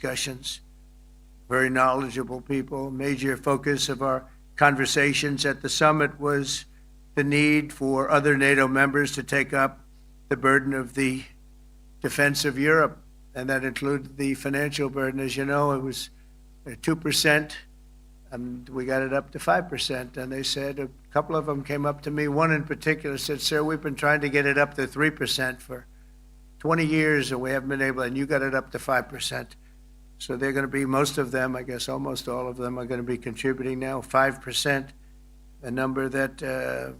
discussions. Very knowledgeable people. Major focus of our conversations at the summit was the need for other NATO members to take up the burden of the defense of Europe, and that included the financial burden. As you know, it was 2%, and we got it up to 5%. And they said, a couple of them came up to me, one in particular said, "Sir, we've been trying to get it up to 3% for 20 years, and we haven't been able, and you got it up to 5%. So they're going to be, most of them, I guess almost all of them, are going to be contributing now 5%, a number that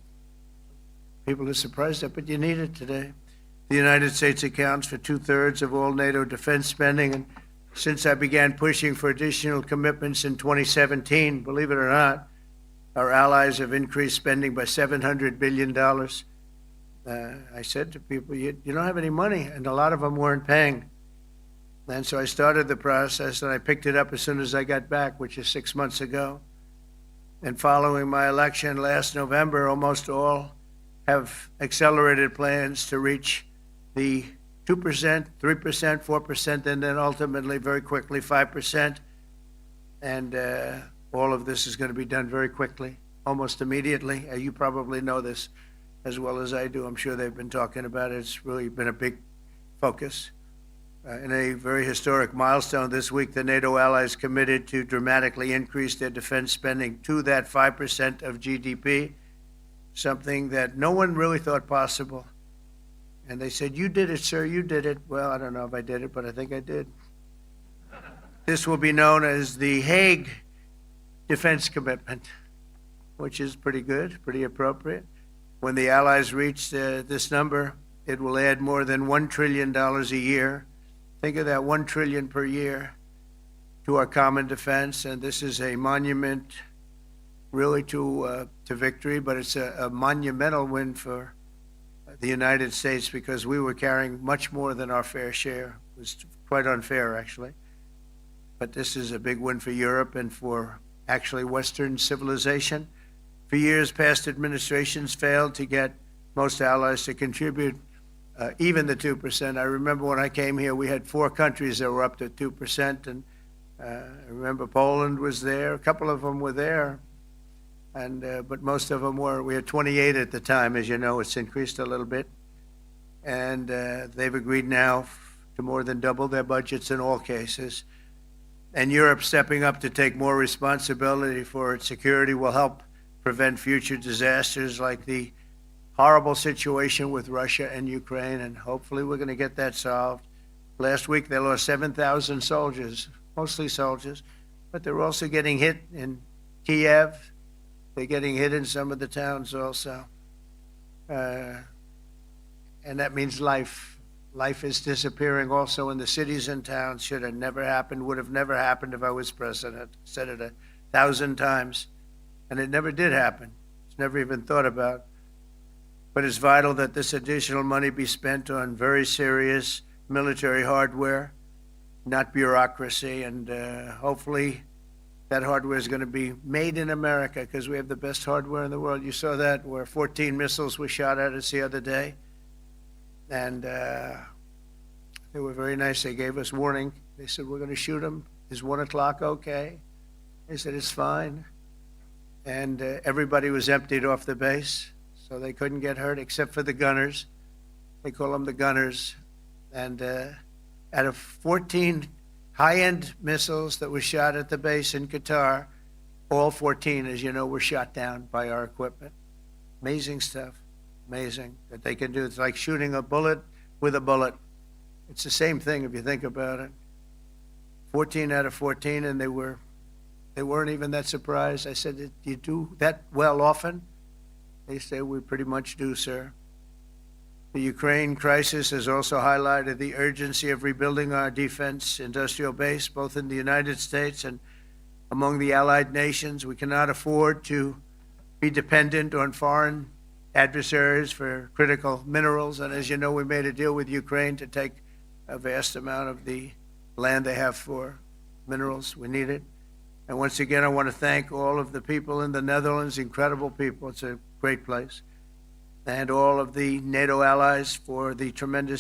people are surprised at, but you need it today. The United States accounts for 2/3 of all NATO defense spending, and since I began pushing for additional commitments in 2017, believe it or not, our allies have increased spending by $700 billion. I said to people, you don't have any money, and a lot of them weren't paying. And so I started the process, and I picked it up as soon as I got back, which is 6 months ago. And following my election last November, almost all have accelerated plans to reach the 2%, 3%, 4%, and then ultimately, very quickly, 5%. And all of this is going to be done very quickly, almost immediately. You probably know this as well as I do. I'm sure they've been talking about it. It's really been a big focus. In a very historic milestone this week, the NATO allies committed to dramatically increase their defense spending to that 5% of GDP, something that no one really thought possible. And they said, "You did it, sir, you did it." Well, I don't know if I did it, but I think I did. This will be known as the Hague Defense Commitment, which is pretty good, pretty appropriate. When the allies reach this number, it will add more than $1 trillion a year. Think of that, $1 trillion per year to our common defense, and this is a monument really to victory, but it's a monumental win for the United States because we were carrying much more than our fair share. It was quite unfair, actually. But this is a big win for Europe and for actually Western civilization. For years, past administrations failed to get most allies to contribute even the 2%. I remember when I came here, we had 4 countries that were up to 2%, and I remember Poland was there. A couple of them were there, and but most of them were. We had 28 at the time, as you know. It's increased a little bit, and they've agreed now to more than double their budgets in all cases. And Europe stepping up to take more responsibility for its security will help prevent future disasters like the horrible situation with Russia and Ukraine, and hopefully we're going to get that solved. Last week they lost 7,000 soldiers, mostly soldiers, but they're also getting hit in Kiev. They're getting hit in some of the towns also. And that means life. Life is disappearing also in the cities and towns. Should have never happened, would have never happened if I was president. Said it 1,000 times, and it never did happen. It's never even thought about. But it's vital that this additional money be spent on very serious military hardware, not bureaucracy, and hopefully that hardware is going to be made in America because we have the best hardware in the world. You saw that where 14 missiles were shot at us the other day, and they were very nice. They gave us warning. They said, "We're going to shoot them. Is 1 o'clock okay?" They said, "It's fine." And everybody was emptied off the base. So they couldn't get hurt except for the gunners. They call them the gunners. And out of 14 high-end missiles that were shot at the base in Qatar, all 14, as you know, were shot down by our equipment. Amazing stuff. Amazing that they can do. It's like shooting a bullet with a bullet. It's the same thing if you think about it. 14 out of 14, and they weren't even that surprised. I said, "Do you do that well often?" They say, "We pretty much do, sir." The Ukraine crisis has also highlighted the urgency of rebuilding our defense industrial base, both in the United States and among the allied nations. We cannot afford to be dependent on foreign adversaries for critical minerals. And as you know, we made a deal with Ukraine to take a vast amount of the land they have for minerals. We need it. And once again, I want to thank all of the people in the Netherlands, incredible people. It's a great place. And all of the NATO allies for the tremendous